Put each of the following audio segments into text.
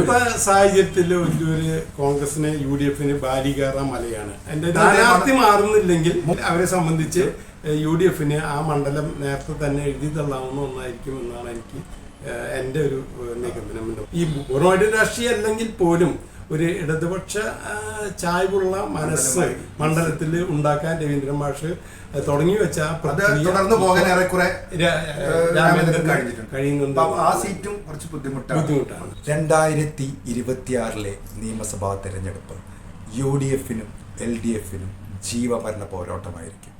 ഇന്നത്തെ സാഹചര്യത്തിൽ ഒരു കോൺഗ്രസിന് UDF-ന് ബാലികേറ മലയാണ്. എൻ്റെ സ്ഥാനാർത്ഥി മാറുന്നില്ലെങ്കിൽ അവരെ സംബന്ധിച്ച് UDF-ന് ആ മണ്ഡലം നേരത്തെ തന്നെ എഴുതി തള്ളാവുന്ന ഒന്നായിരിക്കും എന്നാണ് എനിക്ക് എൻ്റെ ഒരു നിഗമനം. ഈ പൂർണ്ണമായിട്ട് രാഷ്ട്രീയം അല്ലെങ്കിൽ പോലും ഒരു ഇടതുപക്ഷ ചായ്വുള്ള മനസ്സ് മണ്ഡലത്തിൽ ഉണ്ടാക്കാൻ രവീന്ദ്രൻ മാഷ് തുടങ്ങി വെച്ച തുടർന്ന് പോകാൻ ഏറെക്കുറെ കഴിയുന്നുണ്ട്. ആ സീറ്റും കുറച്ച് ബുദ്ധിമുട്ടാണ്. 2026 നിയമസഭാ തെരഞ്ഞെടുപ്പ് UDF-നും LDF-നും ജീവമരണ പോരാട്ടമായിരിക്കും.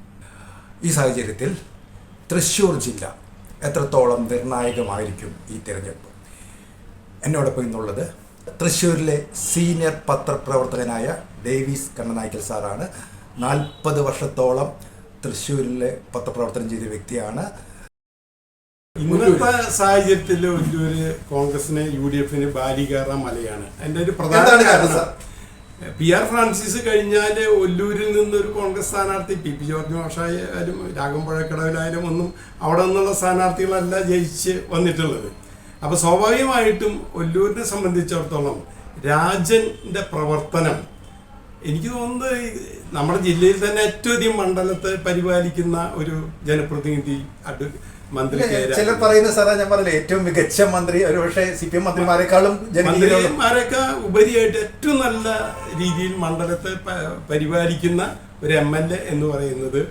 ഈ സാഹചര്യത്തിൽ തൃശ്ശൂർ ജില്ല എത്രത്തോളം നിർണായകമായിരിക്കും ഈ തെരഞ്ഞെടുപ്പ്? എന്നോടൊപ്പം ഇന്നുള്ളത് തൃശ്ശൂരിലെ സീനിയർ പത്രപ്രവർത്തകനായ ഡേവിസ് കണ്ണനായ്ക്കൽ സാറാണ്. 40 വർഷത്തോളം തൃശ്ശൂരിലെ പത്രപ്രവർത്തനം ചെയ്ത വ്യക്തിയാണ്. ഇന്നത്തെ സാഹചര്യത്തിൽ ഒരു കോൺഗ്രസിന് UDF-ന് ബാലികേറ മലയാണ്. എൻ്റെ ഒരു പ്രധാന കാരണം PR ഫ്രാൻസിസ് കഴിഞ്ഞാൽ ഒല്ലൂരിൽ നിന്നൊരു കോൺഗ്രസ് സ്ഥാനാർത്ഥി PP ജോർജ് മാഷായാലും രാഘവപുഴക്കടവിലായാലും ഒന്നും അവിടെ നിന്നുള്ള സ്ഥാനാർത്ഥികളല്ല ജയിച്ച് വന്നിട്ടുള്ളത്. അപ്പോൾ സ്വാഭാവികമായിട്ടും ഒല്ലൂരിനെ സംബന്ധിച്ചിടത്തോളം രാജൻ്റെ പ്രവർത്തനം എനിക്ക് തോന്നുന്നത് നമ്മുടെ ജില്ലയിൽ തന്നെ ഏറ്റവും അധികം മണ്ഡലത്തെ പരിപാലിക്കുന്ന ഒരു ജനപ്രതിനിധി മന്ത്രി. ചിലർ പറയുന്ന സാറേ, ഞാൻ പറഞ്ഞില്ല, ഏറ്റവും മികച്ച മന്ത്രി ഒരുപക്ഷെ CPM മന്ത്രിമാരെക്കാളൊക്കെ ഉപരിയായിട്ട് ഏറ്റവും നല്ല രീതിയിൽ മണ്ഡലത്തെ പരിപാലിക്കുന്ന ഒരു MLA എന്ന് പറയുന്നത്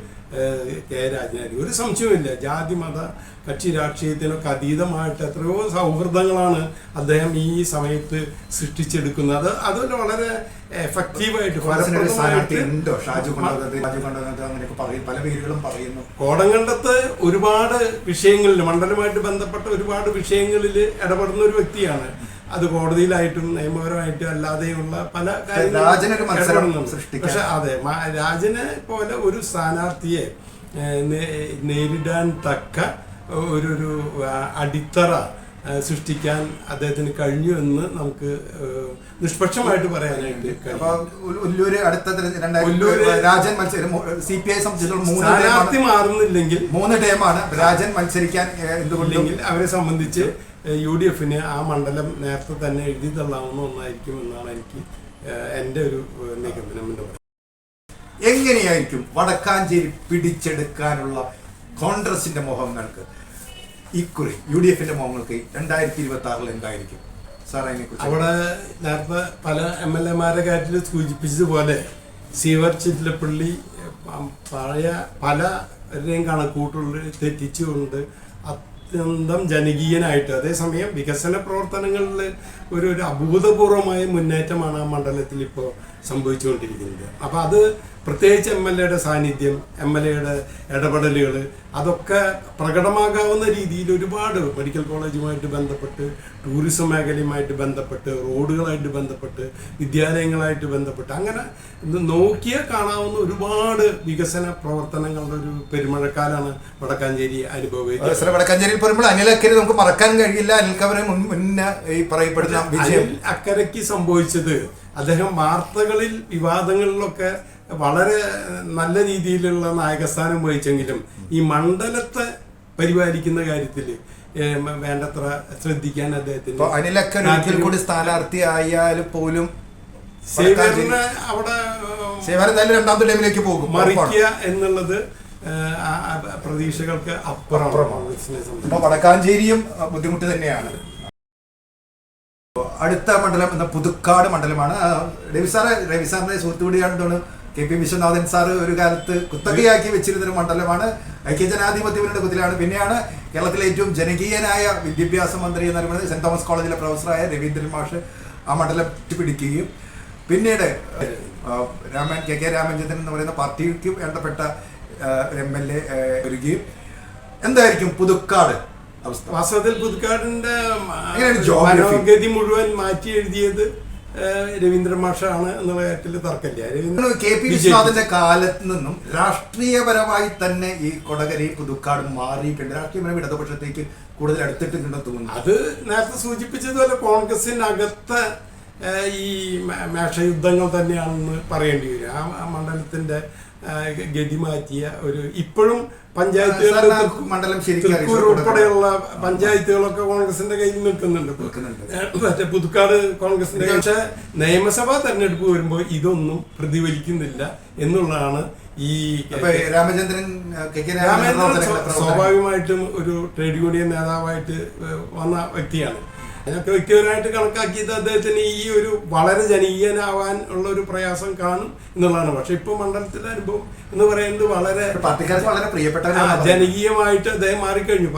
K. രാജനാരി. ഒരു സംശയവുമില്ല. ജാതി മത കക്ഷി രാഷ്ട്രീയത്തിനൊക്കെ അതീതമായിട്ട് എത്രയോ സൗഹൃദങ്ങളാണ് അദ്ദേഹം ഈ സമയത്ത് സൃഷ്ടിച്ചെടുക്കുന്നത്. അതുപോലെ വളരെ എഫക്റ്റീവായിട്ട് കോടങ്കണ്ടത്ത് ഒരുപാട് വിഷയങ്ങളിൽ മണ്ഡലമായിട്ട് ബന്ധപ്പെട്ട ഒരുപാട് വിഷയങ്ങളിൽ ഇടപെടുന്ന ഒരു വ്യക്തിയാണ്. അത് കോടതിയിലായിട്ടും നിയമപരമായിട്ടും അല്ലാതെയുള്ള പല കാര്യങ്ങളും. പക്ഷെ അതെ, രാജനെ പോലെ ഒരു സ്ഥാനാർത്ഥിയെ നേരിടാൻ തക്ക ഒരു അടിത്തറ സൃഷ്ടിക്കാൻ അദ്ദേഹത്തിന് കഴിഞ്ഞു എന്ന് നമുക്ക് നിഷ്പക്ഷമായിട്ട് പറയാനായിട്ട് സ്ഥാനാർത്ഥി മാറുന്നില്ലെങ്കിൽ 3 ടേമാണ് രാജൻ മത്സരിക്കാൻ. എന്തുകൊണ്ടെങ്കിൽ അവരെ സംബന്ധിച്ച് UDF-ന് ആ മണ്ഡലം നേരത്തെ തന്നെ എഴുതി തള്ളാവുന്ന ഒന്നായിരിക്കും എന്നാണ് എനിക്ക് എൻ്റെ ഒരു നിഗമനം എന്ന് പറയുന്നത്. എങ്ങനെയായിരിക്കും വടക്കാഞ്ചേരി പിടിച്ചെടുക്കാനുള്ള കോൺഗ്രസിന്റെ മോഹങ്ങൾക്ക് ഇക്കുറി UDF-ന്റെ മോഹങ്ങൾക്ക് 2026 എന്തായിരിക്കും സാർ? അവിടെ നേരത്തെ പല MLA-മാരുടെ കാര്യത്തിൽ സൂചിപ്പിച്ചതുപോലെ സീവർ ചിറ്റിലപ്പള്ളി പഴയ പലരെയും കണക്കൂട്ടുള്ളിൽ തെറ്റിച്ചുകൊണ്ട് അത്യന്തം ജനകീയനായിട്ട്, അതേസമയം വികസന പ്രവർത്തനങ്ങളിൽ ഒരു അഭൂതപൂർവമായ മുന്നേറ്റമാണ് ആ മണ്ഡലത്തിൽ ഇപ്പോൾ സംഭവിച്ചുകൊണ്ടിരിക്കുന്നത്. അപ്പോൾ അത് പ്രത്യേകിച്ച് MLA-യുടെ സാന്നിധ്യം, MLA-യുടെ ഇടപെടലുകൾ അതൊക്കെ പ്രകടമാകാവുന്ന രീതിയിൽ ഒരുപാട് മെഡിക്കൽ കോളേജുമായിട്ട് ബന്ധപ്പെട്ട്, ടൂറിസം മേഖലയുമായിട്ട് ബന്ധപ്പെട്ട്, റോഡുകളായിട്ട് ബന്ധപ്പെട്ട്, വിദ്യാലയങ്ങളായിട്ട് ബന്ധപ്പെട്ട്, അങ്ങനെ നോക്കിയാൽ കാണാവുന്ന ഒരുപാട് വികസന പ്രവർത്തനങ്ങളുടെ ഒരു പെരുമഴക്കാലാണ് വടക്കാഞ്ചേരി അനുഭവിക്കുന്നത്. വടക്കാഞ്ചേരിയിൽ പറയുമ്പോൾ അനിലക്കരെ നമുക്ക് മറക്കാൻ കഴിയില്ല. അനിൽക്കവരെ മുന്നേ ഈ പറയപ്പെടുന്ന വിജയം അക്കരയ്ക്ക് സംഭവിച്ചത്, അദ്ദേഹം വാർത്തകളിൽ വിവാദങ്ങളിലൊക്കെ വളരെ നല്ല രീതിയിലുള്ള നായകസ്ഥാനം വഹിച്ചെങ്കിലും ഈ മണ്ഡലത്തെ പരിപാലിക്കുന്ന കാര്യത്തിൽ വേണ്ടത്ര ശ്രദ്ധിക്കാൻ അദ്ദേഹത്തിന് അനിലക്കര കൂടി സ്ഥാനാർത്ഥി ആയാലും പോലും അവിടെ രണ്ടാമത്തെ ടൈമിലേക്ക് പോകും മറിക്കുക എന്നുള്ളത് പ്രതീക്ഷകൾക്ക് അപ്പുറമാണ്. വടക്കാഞ്ചേരിയും ബുദ്ധിമുട്ട് തന്നെയാണ്. അടുത്ത മണ്ഡലം എന്ന പുതുക്കാട് മണ്ഡലമാണ്. രവി സാറിന്റെ സുഹൃത്തുകൂടിയാണ് KP വിശ്വനാഥൻ സാറ് ഒരു കാലത്ത് കുത്തകയാക്കി വെച്ചിരുന്നൊരു മണ്ഡലമാണ്. ഐക്യജനാധിപത്യ മുന്നണിയുടെ പിന്നെയാണ് കേരളത്തിലെ ഏറ്റവും ജനകീയനായ വിദ്യാഭ്യാസ മന്ത്രി എന്ന് പറയുന്നത് സെന്റ് തോമസ് കോളേജിലെ പ്രൊഫസറായ രവീന്ദ്രൻ മാഷ് ആ മണ്ഡലം പിടിക്കുകയും പിന്നീട് KK രാമചന്ദ്രൻ എന്ന് പറയുന്ന പാർട്ടിക്ക് വേണ്ടപ്പെട്ട MLA വരികയും. എന്തായിരിക്കും പുതുക്കാട് അവസ്ഥ? വാസ്തവത്തിൽ പുതുക്കാടിന്റെ മനോഗതി മുഴുവൻ മാറ്റി എഴുതിയത് രവീന്ദ്രൻ മാഷാണ് എന്നുള്ള കാര്യത്തിൽ തർക്കമില്ല. KP വിശ്വനാഥന്റെ കാലത്ത് നിന്നും രാഷ്ട്രീയപരമായി തന്നെ ഈ കൊടകരയും പുതുക്കാടും മാറിയിട്ടുണ്ട്. രാഷ്ട്രീയപരമായി ഇടതുപക്ഷത്തേക്ക് കൂടുതൽ അടുത്തിട്ടുണ്ടെന്ന് തോന്നുന്നു. അത് നേരത്തെ സൂചിപ്പിച്ചതുപോലെ കോൺഗ്രസിനകത്ത് ഈ മേഷയുദ്ധങ്ങൾ തന്നെയാണെന്ന് പറയേണ്ടി വരും. ആ മണ്ഡലത്തിന്റെ ഗതി മാറ്റിയ ഒരു ഇപ്പോഴും പഞ്ചായത്തുകൾ സാറിന് ആ മണ്ഡലം ശരിക്കും അറിയോ? തൃക്കൂർ ഉൾപ്പെടെയുള്ള പഞ്ചായത്തുകളൊക്കെ കോൺഗ്രസിന്റെ കയ്യിൽ നിൽക്കുന്നുണ്ട്. മറ്റേ പുതുക്കാട് കോൺഗ്രസിന്റെ. പക്ഷെ നിയമസഭാ തെരഞ്ഞെടുപ്പ് വരുമ്പോൾ ഇതൊന്നും പ്രതിഫലിക്കുന്നില്ല എന്നുള്ളതാണ് ഈ രാമചന്ദ്രൻ സ്വാഭാവികമായിട്ടും ഒരു ട്രേഡ് യൂണിയൻ നേതാവായിട്ട് വന്ന വ്യക്തിയാണ്. അതിനൊക്കെ വ്യക്തിപരമായിട്ട് കണക്കാക്കിയത് അദ്ദേഹത്തിന് ഈ ഒരു വളരെ ജനകീയനാവാൻ ഉള്ള ഒരു പ്രയാസം കാണും എന്നുള്ളതാണ്. പക്ഷെ ഇപ്പൊ മണ്ഡലത്തിലെ അനുഭവം എന്ന് പറയുന്നത് വളരെ പ്രിയപ്പെട്ട ജനകീയമായിട്ട് അദ്ദേഹം മാറിക്കഴിഞ്ഞു.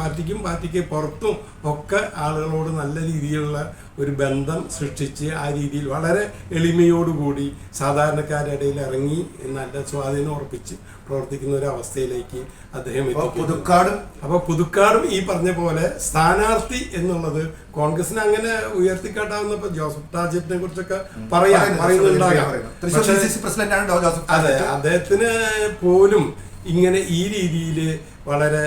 പാർട്ടിക്ക് പുറത്തും ഒക്കെ ആളുകളോട് നല്ല രീതിയിലുള്ള ഒരു ബന്ധം സൃഷ്ടിച്ച് ആ രീതിയിൽ വളരെ എളിമയോടുകൂടി സാധാരണക്കാരുടെ ഇടയിൽ ഇറങ്ങി നല്ല സ്വാധീനം ഉറപ്പിച്ച് പ്രവർത്തിക്കുന്ന ഒരു അവസ്ഥയിലേക്ക് അദ്ദേഹം പുതുക്കാടും. അപ്പൊ പുതുക്കാടും ഈ പറഞ്ഞ പോലെ സ്ഥാനാർത്ഥി എന്നുള്ളത് കോൺഗ്രസിന് അങ്ങനെ ഉയർത്തിക്കാട്ടാവുന്നപ്പോ ജോസഫ് ടാജറ്റിനെ കുറിച്ചൊക്കെ പറയുന്നുണ്ടാകാം. അതെ, അദ്ദേഹത്തിന് പോലും ഇങ്ങനെ ഈ രീതിയിൽ വളരെ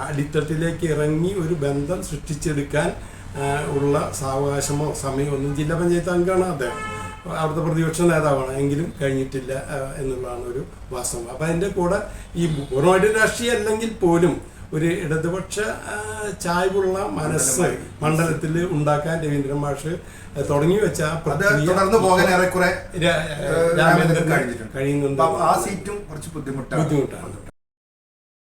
അടിത്തട്ടിലേക്ക് ഇറങ്ങി ഒരു ബന്ധം സൃഷ്ടിച്ചെടുക്കാൻ ഉള്ള സാവകാശമോ സമയമോ ഒന്നും ജില്ലാ പഞ്ചായത്ത് അംഗമാണ് അദ്ദേഹം, അവിടുത്തെ പ്രതിപക്ഷ നേതാവാണ്, എങ്കിലും കഴിഞ്ഞിട്ടില്ല എന്നുള്ളതാണ് ഒരു വാസ്തവം. അപ്പം അതിൻ്റെ കൂടെ ഈ പൂർണ്ണമായിട്ട് രാഷ്ട്രീയം അല്ലെങ്കിൽ പോലും ഒരു ഇടതുപക്ഷ ചായ്വുള്ള മനസ്സ് മണ്ഡലത്തിൽ ഉണ്ടാക്കാൻ രവീന്ദ്രൻ മാഷ് തുടങ്ങി വെച്ച കഴിയുന്നുണ്ട്. ആ സീറ്റും കുറച്ച് ബുദ്ധിമുട്ടാണ്.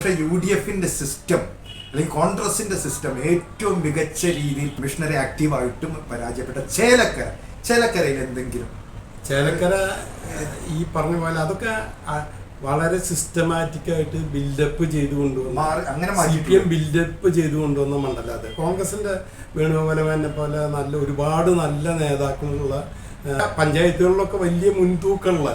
പക്ഷേ UDFന്റെ സിസ്റ്റം അല്ലെങ്കിൽ കോൺഗ്രസിന്റെ സിസ്റ്റം ഏറ്റവും മികച്ച രീതിയിൽ മിഷണറി ആക്റ്റീവായിട്ടും പരാജയപ്പെട്ട ചേലക്കരയിൽ എന്തെങ്കിലും ചേലക്കര ഈ പറഞ്ഞ പോലെ അതൊക്കെ വളരെ സിസ്റ്റമാറ്റിക് ആയിട്ട് ബിൽഡപ്പ് ചെയ്തുകൊണ്ടുവന്ന ബിൽഡപ്പ് ചെയ്തുകൊണ്ടുവന്ന മണ്ഡലം. അത് കോൺഗ്രസിന്റെ വേണുഗോപാലനെ പോലെ ഒരുപാട് നല്ല നേതാക്കളുള്ള പഞ്ചായത്തുകളിലൊക്കെ വലിയ മുൻതൂക്കമുള്ള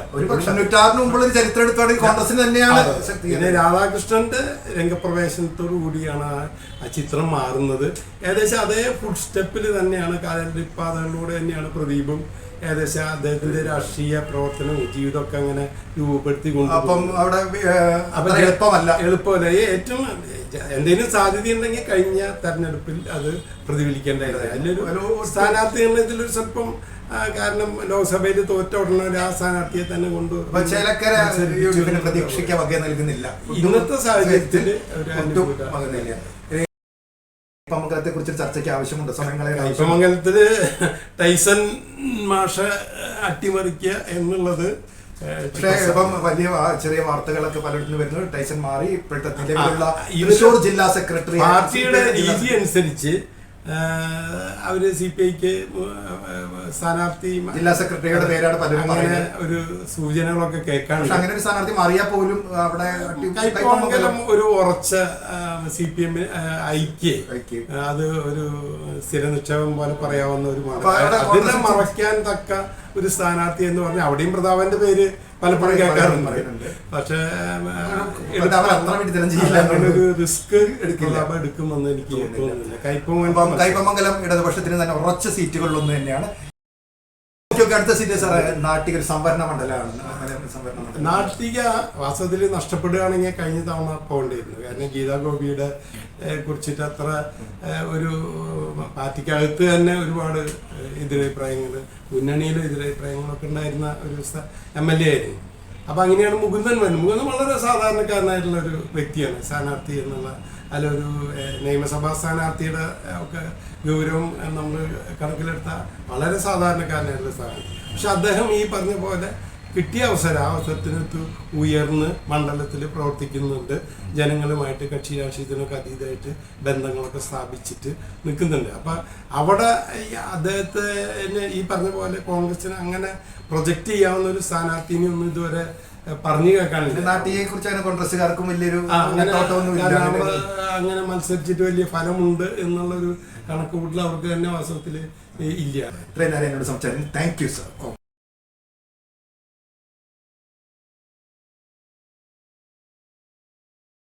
ചരിത്രം എടുത്തുകൊണ്ട് കോൺഗ്രസിന് തന്നെയാണ്. പിന്നെ രാധാകൃഷ്ണന്റെ രംഗപ്രവേശനത്തോടു കൂടിയാണ് ആ ചിത്രം മാറുന്നത്. ഏകദേശം അതേ ഫുഡ് സ്റ്റെപ്പിൽ തന്നെയാണ് കാലടിപ്പാതകളിലൂടെ തന്നെയാണ് പ്രദീപും ഏകദേശം അദ്ദേഹത്തിന്റെ രാഷ്ട്രീയ പ്രവർത്തനവും ജീവിതമൊക്കെ അങ്ങനെ രൂപപ്പെടുത്തി എളുപ്പമല്ല. ഏറ്റവും എന്തെങ്കിലും സാധ്യതയുണ്ടെങ്കിൽ കഴിഞ്ഞ തെരഞ്ഞെടുപ്പിൽ അത് പ്രതിഫലിക്കേണ്ടതായിരുന്നു. അതിലൊരു സ്ഥാനാർത്ഥി എന്നതിലൊരു സ്വല്പം കാരണം ലോക്സഭയിൽ തോറ്റ ഉടനെ ആ സ്ഥാനാർത്ഥിയെ തന്നെ ഇന്നത്തെ സാഹചര്യത്തിൽ കയ്പമംഗലത്തെ കുറിച്ച് ചർച്ചയ്ക്ക് ആവശ്യമുണ്ട്. കയ്പമംഗലത്തില് ടൈസൺ മാഷ അട്ടിമറിക്കുക എന്നുള്ളത് പക്ഷേ ഇപ്പം വലിയ ചെറിയ വാർത്തകളൊക്കെ പലയിടത്തും വരുന്നു. ടൈസൺ മാറി ഇപ്പോഴത്തെ നിലവിലുള്ള തൃശ്ശൂർ ജില്ലാ സെക്രട്ടറി പാർട്ടിയുടെ രീതി അനുസരിച്ച് അവര് CPIക്ക് സ്ഥാനാർത്ഥി ജില്ലാ സെക്രട്ടറിയുടെ പേരാണ് പലരും അങ്ങനെ ഒരു സൂചനകളൊക്കെ കേൾക്കാണ്. അങ്ങനെ ഒരു സ്ഥാനാർത്ഥി മാറിയാൽ പോലും അവിടെ കയ്പമംഗലം ഒരു ഉറച്ച CPM ഐക്യ അത് ഒരു സ്ഥിര നിക്ഷേപം പോലെ പറയാവുന്ന ഒരു അതിനെ മറയ്ക്കാൻ തക്ക ഒരു സ്ഥാനാർത്ഥി എന്ന് പറഞ്ഞാൽ അവിടെയും പ്രതാപന്റെ പേര് പലപ്പോഴും കേൾക്കാറുണ്ട്. പക്ഷെ ഒരു റിസ്ക് എടുക്കുമെന്ന് എനിക്ക് തോന്നുന്നില്ല. കയ്പമംഗലം ഇടതുപക്ഷത്തിന് തന്നെ ഉറച്ച സീറ്റുകളിലൊന്നും തന്നെയാണ്. അടുത്ത സീറ്റ് സാറേ നാട്ടിക ഒരു സംവരണ മണ്ഡലമാണ്. നാട്ടിക വാസ്തവത്തിൽ നഷ്ടപ്പെടുകയാണെങ്കിൽ കഴിഞ്ഞ തവണ പോകേണ്ടിയിരുന്നു. കാരണം ഗീതാ ഗോപിയുടെ കുറിച്ചിട്ട് അത്ര ഒരു പാർട്ടിക്കകത്ത് തന്നെ ഒരുപാട് എതിരഭിപ്രായങ്ങൾ, മുന്നണിയിലെ എതിരഭിപ്രായങ്ങളൊക്കെ ഉണ്ടായിരുന്ന ഒരു MLA ആയിരുന്നു. അപ്പം അങ്ങനെയാണ് മുകുന്ദൻ വരുന്നത്. മുകുന്ദൻ വളരെ സാധാരണക്കാരനായിട്ടുള്ള ഒരു വ്യക്തിയാണ്. സ്ഥാനാർത്ഥി എന്നുള്ള അതിലൊരു നിയമസഭാ സ്ഥാനാർത്ഥിയുടെ ഒക്കെ ഗൗരവം നമ്മൾ കണക്കിലെടുത്ത വളരെ സാധാരണക്കാരനായിട്ടുള്ള സ്ഥാനാർത്ഥി. പക്ഷെ അദ്ദേഹം ഈ പറഞ്ഞ പോലെ കിട്ടിയ അവസരത്തിനകത്ത് ഉയർന്ന് മണ്ഡലത്തിൽ പ്രവർത്തിക്കുന്നുണ്ട്. ജനങ്ങളുമായിട്ട് കക്ഷി രാഷ്ട്രീയത്തിനൊക്കെ അതീതമായിട്ട് ബന്ധങ്ങളൊക്കെ സ്ഥാപിച്ചിട്ട് നിൽക്കുന്നുണ്ട്. അപ്പം അവിടെ അദ്ദേഹത്തെ ഈ പറഞ്ഞ പോലെ കോൺഗ്രസിന് അങ്ങനെ പ്രൊജക്റ്റ് ചെയ്യാവുന്ന ഒരു സ്ഥാനാർത്ഥിനെ ഒന്നും ഇതുവരെ പറഞ്ഞു കേൾക്കാനില്ല. നാട്ടിയെ കുറിച്ച് കോൺഗ്രസ്സുകാർക്കും വലിയൊരു അങ്ങനെ മത്സരിച്ചിട്ട് വലിയ ഫലമുണ്ട് എന്നുള്ളൊരു കണക്ക് കൂട്ടൽ അവർക്ക് തന്നെ വാസ്തവത്തിൽ ഇല്ല. ഇത്രയും നേരം എന്നോട് സംസാരിക്കുന്നു. Thank you sir.